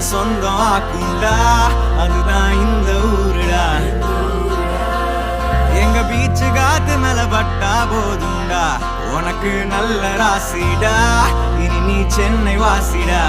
உன்னை சொந்தம் ஆக்குண்டா அதுதான் இந்த ஊருடா எங்க பீச்சு காத்து மேல பட்டா போதுண்டா உனக்கு நல்ல ராசிடா இனி நீ சென்னை வாசிடா